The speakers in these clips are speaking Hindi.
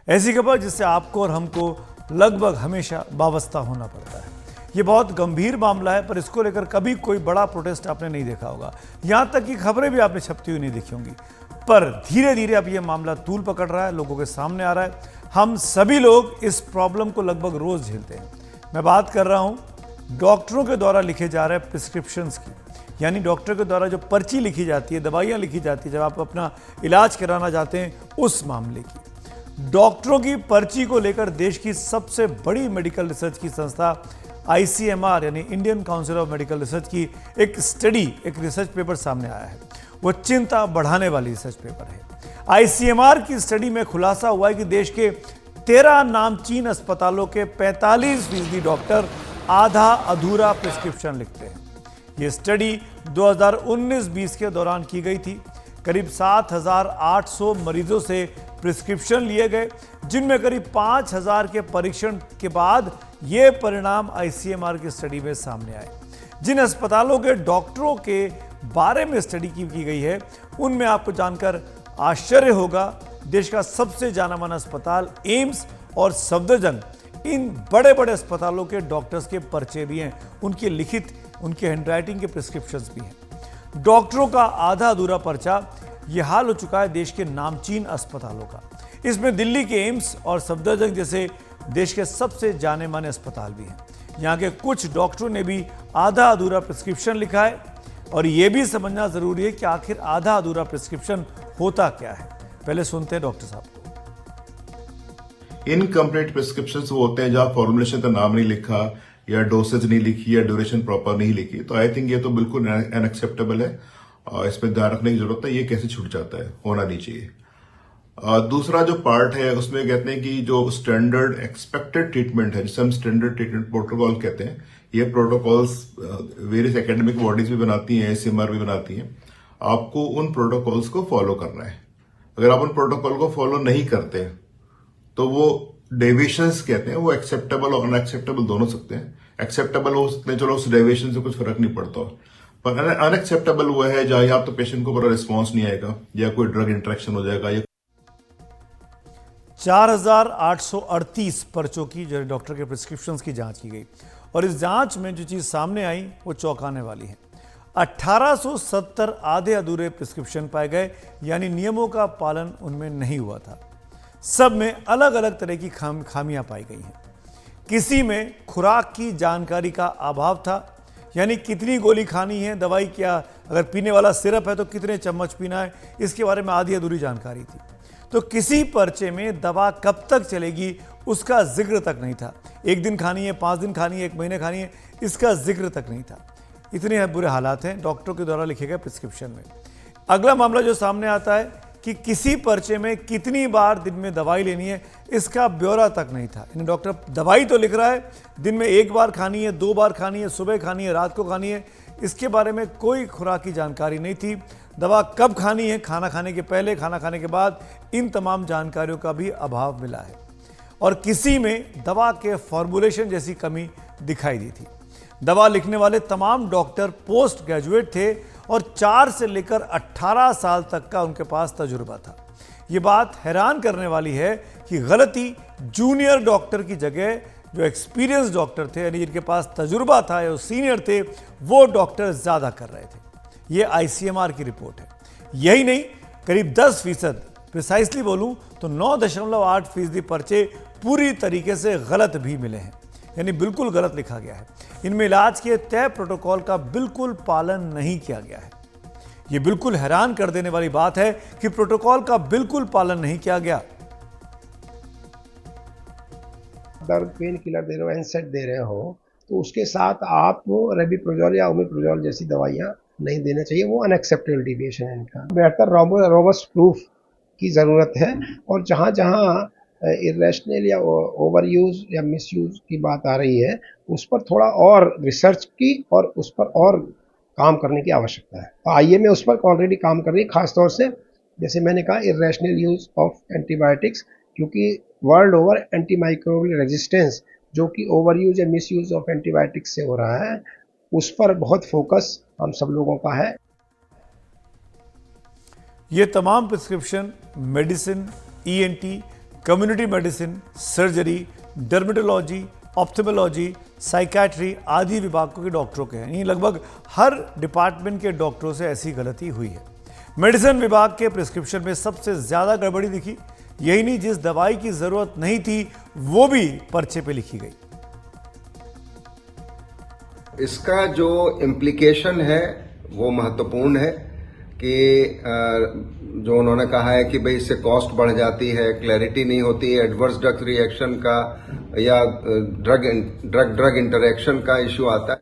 ऐसी खबर जिससे आपको और हमको लगभग हमेशा वाबस्ता होना पड़ता है। ये बहुत गंभीर मामला है, पर इसको लेकर कभी कोई बड़ा प्रोटेस्ट आपने नहीं देखा होगा। यहाँ तक कि खबरें भी आपने छपती हुई नहीं देखी होंगी। पर धीरे धीरे अब ये मामला तूल पकड़ रहा है, लोगों के सामने आ रहा है। हम सभी लोग इस प्रॉब्लम को लगभग रोज झेलते हैं। मैं बात कर रहा हूँ डॉक्टरों के द्वारा लिखे जा रहे प्रिस्क्रिप्शंस की, यानी डॉक्टर के द्वारा जो पर्ची लिखी जाती है, दवाइयाँ लिखी जाती है जब आप अपना इलाज कराना चाहते हैं, उस मामले की। डॉक्टरों की पर्ची को लेकर देश की सबसे बड़ी मेडिकल रिसर्च की संस्था ICMR यानी Indian council of medical research की एक स्टडी, एक रिसर्च पेपर सामने आया है। वो चिंता बढ़ाने वाली रिसर्च पेपर है। ICMR की स्टडी में खुलासा हुआ है कि देश के 13 नामचीन अस्पतालों के 45% डॉक्टर आधा अधूरा प्रिस्क्रिप्शन लिखते हैं। ये स्टडी 2019-20 के दौरान की गई थी। करीब 7,800 मरीजों से प्रिस्क्रिप्शन लिए गए, जिनमें करीब 5,000 के परीक्षण के बाद ये परिणाम ICMR की स्टडी में सामने आए। जिन अस्पतालों के डॉक्टरों के बारे में स्टडी की गई है, उनमें आपको जानकर आश्चर्य होगा, देश का सबसे जाना माना अस्पताल एम्स और सफदरजंग, इन बड़े बड़े अस्पतालों के डॉक्टर्स के पर्चे भी हैं, उनके लिखित, उनके हैंडराइटिंग के प्रिस्क्रिप्शंस भी हैं। डॉक्टरों का आधा अधूरा पर्चा, यह हाल हो चुका है देश के नामचीन अस्पतालों का। इसमें दिल्ली के एम्स और सफदरजंग जैसे देश के सबसे जाने माने अस्पताल भी हैं। यहाँ के कुछ डॉक्टरों ने भी आधा अधूरा प्रिस्क्रिप्शन लिखा है, और यह भी समझना जरूरी है कि आखिर आधा अधूरा प्रिस्क्रिप्शन होता क्या है। पहले सुनते हैं डॉक्टर साहब को। इनकम्प्लीट प्रिस्क्रिप्शंस वो होते हैं जहां फॉर्मुलेशन का नाम नहीं लिखा, या डोसेज नहीं लिखी, या ड्यूरेशन प्रॉपर नहीं लिखी। तो आई थिंक ये तो बिल्कुल अनएक्सेप्टेबल है, और इसमें ध्यान रखने की जरूरत है। ये कैसे छूट जाता है, होना नहीं चाहिए। दूसरा जो पार्ट है उसमें कहते हैं कि जो स्टैंडर्ड एक्सपेक्टेड ट्रीटमेंट है, जिसे हम स्टैंडर्ड ट्रीटमेंट प्रोटोकॉल कहते हैं, ये प्रोटोकॉल्स वेरियस एकेडमिक बॉडीज भी बनाती हैं, ICMR भी बनाती हैं। आपको उन प्रोटोकॉल्स को फॉलो करना है। अगर आप उन प्रोटोकॉल को फॉलो नहीं करते तो वो डेविएशंस कहते हैं, वो एक्सेप्टेबल और अनएक्सेप्टेबल दोनों सकते हैं। एक्सेप्टेबल हो सकते हैं, चलो उस डेविएशन से कुछ फर्क नहीं पड़ता, पर अनएक्सेप्टेबल वो है जहां या तो पेशेंट को पूरा रिस्पॉन्स नहीं आएगा, या कोई ड्रग इंटरेक्शन हो जाएगा। 4,838 पर्चों की जो डॉक्टर के प्रिस्क्रिप्शंस की जांच की गई, और इस जांच में जो चीज सामने आई वो चौंकाने वाली है। 1870 आधे अधूरे प्रिस्क्रिप्शन पाए गए, यानी नियमों का पालन उनमें नहीं हुआ था। सब में अलग अलग तरह की खामियां पाई गई हैं। किसी में खुराक की जानकारी का अभाव था, यानी कितनी गोली खानी है, दवाई क्या, अगर पीने वाला सिरप है तो कितने चम्मच पीना है, इसके बारे में आधी अधूरी जानकारी थी। तो किसी पर्चे में दवा कब तक चलेगी उसका जिक्र तक नहीं था। 1 दिन खानी है, 5 दिन खानी है, 1 महीने खानी है, इसका जिक्र तक नहीं था। इतने बुरे हालात हैं डॉक्टरों के द्वारा लिखे गए प्रिस्क्रिप्शन में। अगला मामला जो सामने आता है कि किसी पर्चे में कितनी बार दिन में दवाई लेनी है, इसका ब्यौरा तक नहीं था। यानी डॉक्टर दवाई तो लिख रहा है, दिन में 1 बार खानी है, 2 बार खानी है, सुबह खानी है, रात को खानी है, इसके बारे में कोई खुराक की जानकारी नहीं थी। दवा कब खानी है, खाना खाने के पहले, खाना खाने के बाद, इन तमाम जानकारियों का भी अभाव मिला है। और किसी में दवा के फॉर्मुलेशन जैसी कमी दिखाई दी थी। दवा लिखने वाले तमाम डॉक्टर पोस्ट ग्रेजुएट थे, और 4 से लेकर 18 साल तक का उनके पास तजुर्बा था। ये बात हैरान करने वाली है कि गलती जूनियर डॉक्टर की जगह जो एक्सपीरियंस डॉक्टर थे, यानी जिनके पास तजुर्बा था या सीनियर थे, वो डॉक्टर ज्यादा कर रहे थे। ये ICMR की रिपोर्ट है। यही नहीं, करीब 10%, प्रिसाइसली बोलूं तो 9.8% पर्चे पूरी तरीके से गलत भी मिले हैं, यानी बिल्कुल गलत लिखा गया है। इनमें इलाज के तय प्रोटोकॉल का बिल्कुल पालन नहीं किया गया है। यह बिल्कुल हैरान कर देने वाली बात है कि प्रोटोकॉल का बिल्कुल पालन नहीं किया गया। दर्द पेन किलर दे रहे हो, एनसेड दे रहे हो, तो उसके साथ आप वो रेबिप्रोजोल या ओमिप्रोजोल जैसी दवाइयां नहीं देना चाहिए। वो अनएक्सेप्टेबल डेविएशन है इनका। बेहतर रोबस्ट प्रूफ की ज़रूरत है, और जहाँ जहाँ इरेशनल या ओवर यूज या मिस यूज की बात आ रही है, उस पर थोड़ा और रिसर्च की और उस पर और काम करने की आवश्यकता है। तो IMA उस पर ऑलरेडी काम कर रही है, खासतौर से जैसे मैंने कहा इरेशनल यूज ऑफ एंटीबायोटिक्स, क्योंकि वर्ल्ड ओवर एंटीमाइक्रोबियल रेजिस्टेंस जो कि ओवर यूज या मिस यूज ऑफ एंटीबायोटिक्स से हो रहा है, उस पर बहुत फोकस हम सब लोगों का है। ये तमाम prescription medicine, ENT, community medicine, surgery, dermatology, ophthalmology, psychiatry आदि विभागों के डॉक्टरों के हैं। यानी लगभग हर डिपार्टमेंट के डॉक्टरों से ऐसी गलती हुई है। मेडिसिन विभाग के प्रिस्क्रिप्शन में सबसे ज्यादा गड़बड़ी दिखी। यही नहीं, जिस दवाई की जरूरत नहीं थी वो भी पर्चे पे लिखी गई। इसका जो इम्प्लीकेशन है वो महत्वपूर्ण है कि जो उन्होंने कहा है कि भाई इससे कॉस्ट बढ़ जाती है, क्लैरिटी नहीं होती है, एडवर्स ड्रग रिएक्शन का या ड्रग इंटरेक्शन का इश्यू आता है।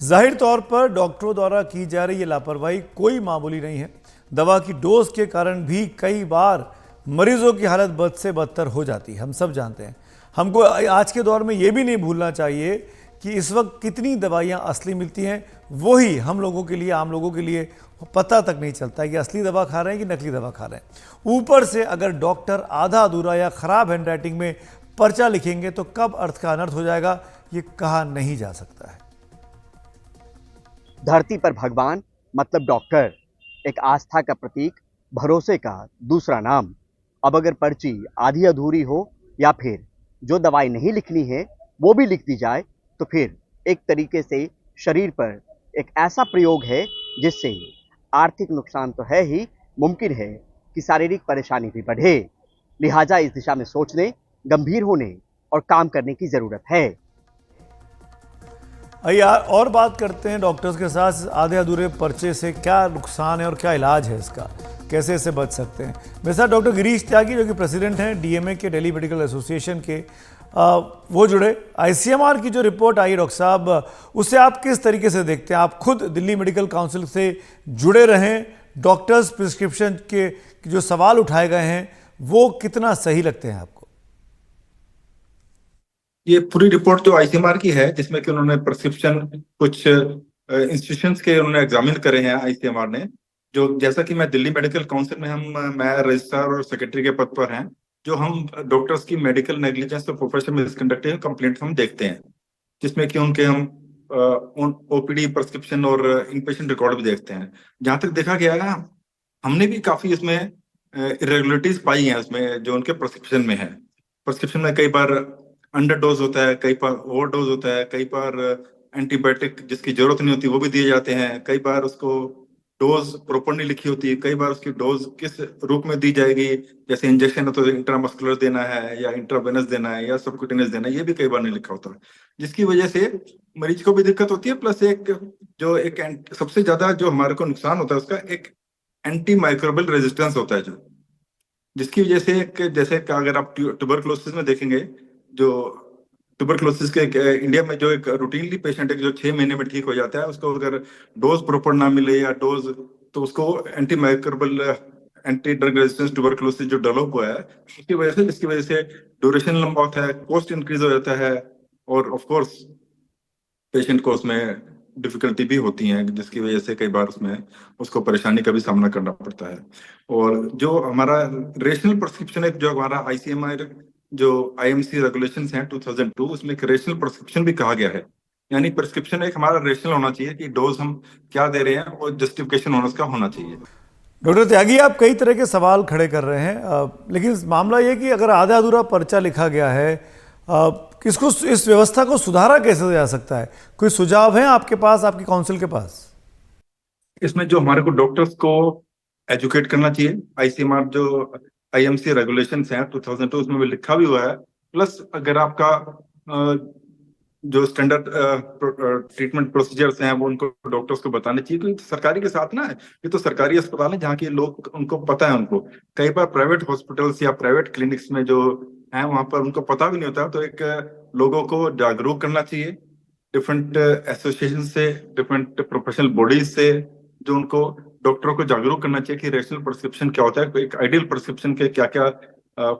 जाहिर तौर पर डॉक्टरों द्वारा की जा रही ये लापरवाही कोई मामूली नहीं है। दवा की डोज के कारण भी कई बार मरीजों की हालत बद से बदतर हो जाती है, हम सब जानते हैं। हमको आज के दौर में ये भी नहीं भूलना चाहिए कि इस वक्त कितनी दवाइयाँ असली मिलती हैं, वही हम लोगों के लिए, आम लोगों के लिए पता तक नहीं चलता है कि असली दवा खा रहे हैं कि नकली दवा खा रहे हैं। ऊपर से अगर डॉक्टर आधा अधूरा या खराब हैंडराइटिंग में पर्चा लिखेंगे तो कब अर्थ का अनर्थ हो जाएगा ये कहा नहीं जा सकता है। धरती पर भगवान मतलब डॉक्टर, एक आस्था का प्रतीक, भरोसे का दूसरा नाम। अब अगर पर्ची आधी अधूरी हो या फिर जो दवाई नहीं लिखनी है वो भी लिख दी जाए तो फिर एक तरीके से शरीर पर एक ऐसा प्रयोग है जिससे आर्थिक नुकसान तो है ही, मुमकिन है कि शारीरिक परेशानी भी बढ़े। लिहाजा इस दिशा में सोचने, गंभीर होने और काम करने की जरूरत है। आइए और बात करते हैं डॉक्टर्स के साथ। आधे अधूरे पर्चे से क्या नुकसान है और क्या इलाज है इसका, कैसे इससे बच सकते हैं। मेरे साथ डॉक्टर गिरीश त्यागी जो कि प्रेसिडेंट हैं डीएमए के, दिल्ली मेडिकल एसोसिएशन के, वो जुड़े। आईसीएमआर की जो रिपोर्ट आई डॉक्टर साहब, उसे आप किस तरीके से देखते हैं? आप खुद दिल्ली मेडिकल काउंसिल से जुड़े रहें, डॉक्टर्स प्रिस्क्रिप्शन के जो सवाल उठाए गए हैं वो कितना सही लगते हैं आपको? ये पूरी रिपोर्ट जो आईसीएमआर की है, जिसमें कि उन्होंने प्रिस्क्रिप्शन कुछ इंस्टीट्यूशंस के उन्होंने एग्जामिन करे हैं आईसीएमआर ने, जो जैसा कि मैं दिल्ली मेडिकल काउंसिल में मैं रजिस्ट्रार और सेक्रेटरी के पद पर हैं, जो हम डॉक्टर्स की मेडिकल नेग्लिजेंस और प्रोफेशनल मिसकंडक्ट कंप्लेंट हम देखते हैं, जिसमें कि उनके हम ओपीडी प्रिस्क्रिप्शन और इनपेशेंट रिकॉर्ड भी देखते हैं। जहां तक देखा गया है, हमने भी काफी इसमें इरेगुलरिटीज पाई हैं उसमें, जो उनके प्रिस्क्रिप्शन में है। प्रिस्क्रिप्शन में कई बार अंडर डोज होता है, कई बार ओवर डोज होता है, कई बार एंटीबायोटिक जिसकी जरूरत नहीं होती वो भी दिए जाते हैं, कई बार उसको डोज प्रॉपर नहीं लिखी होती, कई बार उसकी डोज किस रूप में दी जाएगी, जैसे इंजेक्शन है तो इंट्रामस्कुलर देना है या इंट्रावेनस देना है या सबक्यूटेनियस देना है, ये भी कई बार नहीं लिखा होता, जिसकी वजह से मरीज को भी दिक्कत होती है। प्लस एक सबसे ज्यादा जो हमारे को नुकसान होता है उसका एक एंटी माइक्रोबियल रेजिस्टेंस होता है, जो जिसकी वजह से जैसे अगर आप ट्यूबरक्लोसिस में देखेंगे, जो ट्यूबरक्लोसिस के इंडिया में जो एक रूटीनली पेशेंट है जो 6 महीने में ठीक हो जाता है, उसको अगर डोज प्रॉपर ना मिले या डोज, तो उसको anti microbial anti drug resistance tuberculosis जो डेवलप हुआ है जिसकी वजह से ड्यूरेशन लंबा होता है, कॉस्ट इंक्रीज हो जाता है और ऑफ कोर्स पेशेंट को उसमें डिफिकल्टी भी होती है, जिसकी वजह से कई बार उसमें उसको परेशानी का भी सामना करना पड़ता है। और जो हमारा रेशनल प्रिस्क्रिप्शन है, जो हमारा आईसीएमआर जो आईएमसी रेगुलेशंस हैं 2002, उसमें एक रेशनल प्रिस्क्रिप्शन भी कहा गया है। यानी प्रिस्क्रिप्शन एक हमारा रेशनल होना चाहिए कि डोज हम क्या दे रहे हैं और जस्टिफिकेशन उसका होना चाहिए। डॉक्टर त्यागी, आप कई तरह के सवाल खड़े कर रहे हैं, लेकिन मामला ये कि अगर आधा अधूरा पर्चा लिखा गया है, इसको, इस व्यवस्था को सुधारा कैसे जा सकता है? कोई सुझाव है आपके पास, आपकी काउंसिल के पास? इसमें जो हमारे को डॉक्टर्स को एजुकेट करना चाहिए। आईसीएमआर जो आईएमसी रेगुलेशंस हैं 2002, उसमें भी लिखा भी हुआ है। प्लस अगर आपका जो स्टैंडर्ड ट्रीटमेंट प्रोसीजर्स हैं वो उनको डॉक्टर्स को बताने चाहिए, क्योंकि सरकारी के साथ ना, ये तो सरकारी अस्पताल है जहाँ के लोग, उनको पता है। उनको कई बार प्राइवेट हॉस्पिटल्स या प्राइवेट क्लिनिक्स में जो है वहां पर उनको पता भी नहीं होता, तो एक लोगों को जागरूक करना चाहिए डिफरेंट एसोसिएशन से, डिफरेंट प्रोफेशनल बॉडीज से, जो उनको डॉक्टरों को जागरूक करना चाहिए कि रेशनल प्रिस्क्रिप्शन क्या होता है, एक आइडियल प्रिस्क्रिप्शन के क्या क्या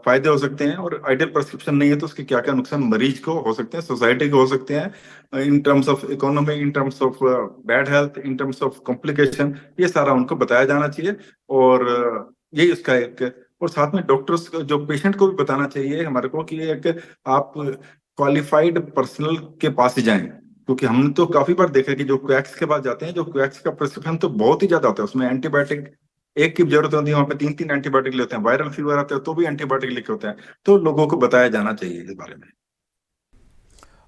फायदे हो सकते हैं, और आइडियल प्रिस्क्रिप्शन नहीं है तो उसके क्या क्या नुकसान मरीज को हो सकते हैं, सोसाइटी को हो सकते हैं, in terms of economy, in terms of bad health, in terms of complication, ये सारा उनको बताया जाना चाहिए। और यही उसका एक, और साथ में डॉक्टर्स जो पेशेंट को भी बताना चाहिए हमारे को कि एक आप क्वालिफाइड पर्सनल के पास ही जाएं, क्योंकि हमने तो काफी बार देखा कि जो क्वैक्स के पास जाते हैं, जो क्वैक्स का प्रिस्क्रिप्शन तो बहुत ही ज्यादा होता है, उसमें एंटीबायोटिक एक की जरूरत होती है वहां पे 3-3 एंटीबायोटिक लेते हैं, वायरल फीवर आता है तो भी एंटीबायोटिक लिखे होते हैं। तो लोगों को बताया जाना चाहिए इस बारे में।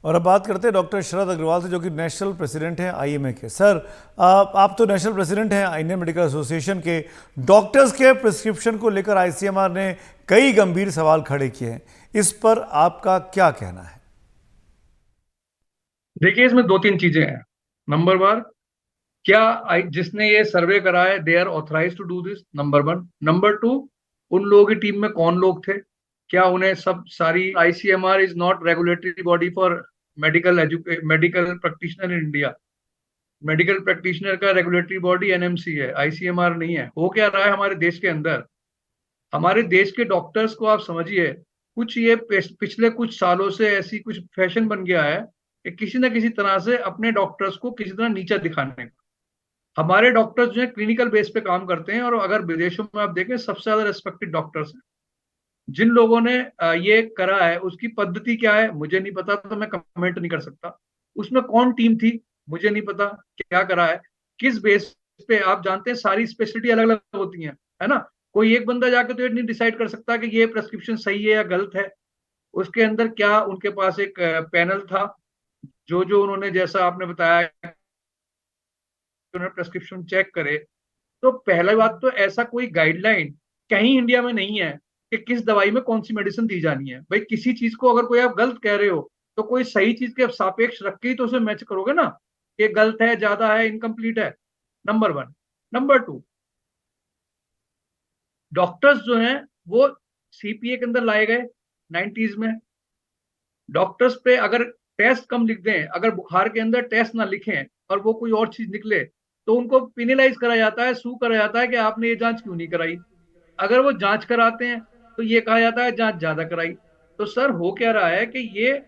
और अब बात करते हैं डॉक्टर शरद अग्रवाल से, जो कि नेशनल प्रेसिडेंट हैं आईएमए के। सर, आप तो नेशनल प्रेसिडेंट हैं इंडियन मेडिकल एसोसिएशन के। डॉक्टर्स के प्रिस्क्रिप्शन को लेकर आईसीएमआर ने कई गंभीर सवाल खड़े किए हैं, इस पर आपका क्या कहना है? देखिए, इसमें दो तीन चीजें हैं। नंबर वन, क्या जिसने ये सर्वे करा है they are authorise to do this, number one. Number two, उन लोगों की टीम में कौन लोग थे, क्या उन्हें सब सारी ICMR is not regulatory body for medical practitioner in India. Medical practitioner का रेगुलेटरी बॉडी एनएमसी है, आईसीएमआर नहीं है। हो क्या रहा है हमारे देश के अंदर, हमारे देश के डॉक्टर्स को आप समझिए, कुछ ये पिछले कुछ सालों से ऐसी कुछ फैशन बन गया है कि किसी ना किसी तरह से अपने डॉक्टर्स को किसी तरह नीचा दिखाने का। हमारे डॉक्टर्स जो है क्लिनिकल बेस पे काम करते हैं, और अगर विदेशों में आप देखें सबसे ज्यादा रेस्पेक्टेड डॉक्टर्स हैं। जिन लोगों ने ये करा है उसकी पद्धति क्या है मुझे नहीं पता, तो मैं कमेंट नहीं कर सकता। उसमें कौन टीम थी मुझे नहीं पता, क्या करा है, किस बेस पे। आप जानते हैं सारी स्पेशलिटी अलग अलग होती हैं, है ना। कोई एक बंदा जाके तो ये नहीं डिसाइड कर सकता कि ये प्रेस्क्रिप्शन सही है या गलत है। उसके अंदर क्या उनके पास एक पैनल था, जो जो उन्होंने, जैसा आपने बताया, उन्होंने प्रेस्क्रिप्शन चेक करे। तो पहला बात तो ऐसा कोई गाइडलाइन कहीं इंडिया में नहीं है कि किस दवाई में कौन सी मेडिसिन दी जानी है। भाई किसी चीज को अगर कोई आप गलत कह रहे हो तो कोई सही चीज के सापेक्ष रख के ही तो उसे मैच करोगे ना, कि गलत है, ज्यादा है, इनकम्प्लीट है। Number one. Number to, doctors जो हैं वो सीपीए के अंदर लाए गए 90s में। डॉक्टर्स पे अगर टेस्ट कम लिख दें, अगर बुखार के अंदर टेस्ट ना लिखें और वो कोई और चीज निकले, तो उनको पिनलाइज करा जाता है, सू करा जाता है कि आपने ये जांच क्यों नहीं कराई। अगर वो जांच कराते हैं तो ये कहा जाता है जांच ज्यादा कराई। तो सर हो क्या रहा है कि ये,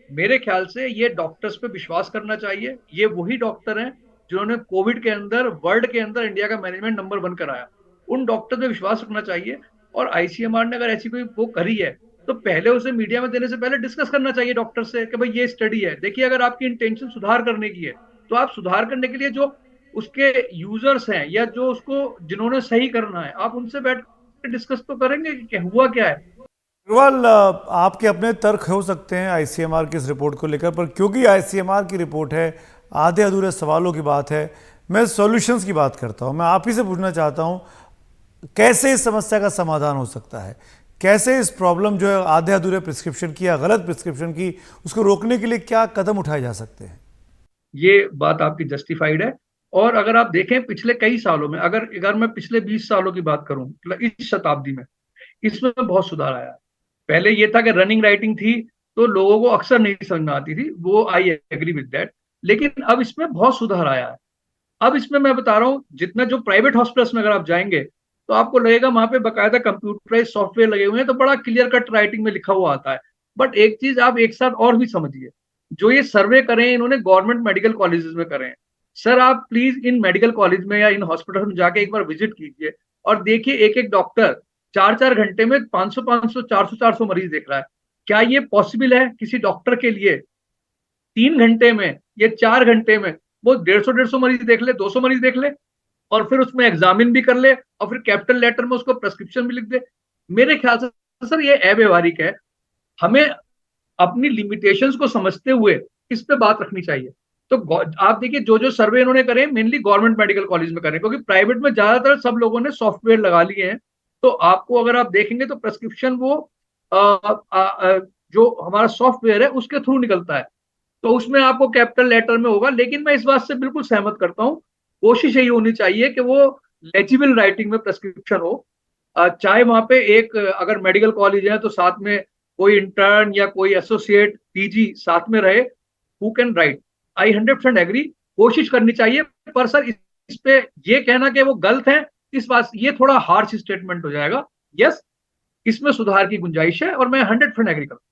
मेरे ख्याल से ये डॉक्टर्स पे विश्वास करना चाहिए। ये वही डॉक्टर हैं जिन्होंने कोविड के अंदर वर्ल्ड के अंदर इंडिया का मैनेजमेंट नंबर 1 कराया। उन डॉक्टर पे विश्वास रखना चाहिए। और आईसीएमआर ने अगर ऐसी कोई वो करी है तो पहले उसे मीडिया में देने से पहले डिस्कस करना चाहिए डॉक्टर से कि भाई ये स्टडी है। देखिए, अगर आपकी इंटेंशन सुधार करने की है तो आप सुधार करने के लिए जो उसके यूजर्स हैं या जो उसको जिन्होंने सही करना है, आप उनसे बैठ कर डिस्कस तो करेंगे कि हुआ क्या है। अग्रवाल, आपके अपने तर्क हो सकते हैं आईसीएमआर की इस रिपोर्ट को लेकर, पर क्योंकि आईसीएमआर की रिपोर्ट है, आधे अधूरे सवालों की बात है, मैं सॉल्यूशंस की बात करता हूं। मैं आप ही से पूछना चाहता हूं, कैसे इस समस्या का समाधान हो सकता है? कैसे इस प्रॉब्लम जो है आधे अधूरे प्रिस्क्रिप्शन की या गलत प्रिस्क्रिप्शन की, उसको रोकने के लिए क्या कदम उठाए जा सकते हैं? ये बात आपकी जस्टिफाइड है। और अगर आप देखें पिछले कई सालों में, अगर अगर मैं पिछले 20 सालों की बात करूं, मतलब इस शताब्दी में, इसमें बहुत सुधार आया है। पहले ये था कि रनिंग राइटिंग थी तो लोगों को अक्सर नहीं समझ में आती थी, वो आई एग्री विद दैट। लेकिन अब इसमें बहुत सुधार आया है। अब इसमें मैं बता रहा हूं, जितना जो प्राइवेट हॉस्पिटल्स में अगर आप जाएंगे तो आपको लगेगा वहां पे बकायदा कंप्यूटराइज सॉफ्टवेयर लगे हुए हैं, तो बड़ा क्लियर कट राइटिंग में लिखा हुआ आता है। बट एक चीज आप एक साथ और भी समझिए, जो ये सर्वे करें इन्होंने गवर्नमेंट मेडिकल कॉलेजेस में करें। सर आप प्लीज इन मेडिकल कॉलेज में या इन हॉस्पिटल में जाके एक बार विजिट कीजिए और देखिए, एक एक डॉक्टर 4-4 घंटे में 500-500, 400-400 मरीज देख रहा है। क्या ये पॉसिबल है किसी डॉक्टर के लिए 3 घंटे में या 4 घंटे में वो 150-150 मरीज देख ले, 200 मरीज देख ले, और फिर उसमें एग्जामिन भी कर ले और फिर कैपिटल लेटर में उसको प्रेस्क्रिप्शन भी लिख दे? मेरे ख्याल से सर ये अव्यवहारिक है। हमें अपनी लिमिटेशंस को समझते हुए इस पे बात रखनी चाहिए। तो आप देखिए, जो जो सर्वे इन्होंने करे मेनली गवर्नमेंट मेडिकल कॉलेज में करें, क्योंकि प्राइवेट में ज्यादातर सब लोगों ने सॉफ्टवेयर लगा लिए हैं। तो आपको अगर आप देखेंगे तो प्रेस्क्रिप्शन वो जो हमारा सॉफ्टवेयर है उसके थ्रू निकलता है, तो उसमें आपको कैपिटल लेटर में होगा। लेकिन मैं इस बात से बिल्कुल सहमत करता हूँ, कोशिश यही होनी चाहिए कि वो लेजिबल राइटिंग में प्रेस्क्रिप्शन हो। चाहे वहां पे एक अगर मेडिकल कॉलेज है तो साथ में कोई इंटर्न या कोई एसोसिएट पीजी साथ में रहे, who can write. I 100% agree, कोशिश करनी चाहिए। पर सर इस पे ये कहना कि वो गलत है, इस बात ये थोड़ा हार्श स्टेटमेंट हो जाएगा। यस, इसमें सुधार की गुंजाइश है और मैं 100% एग्री करता हूं।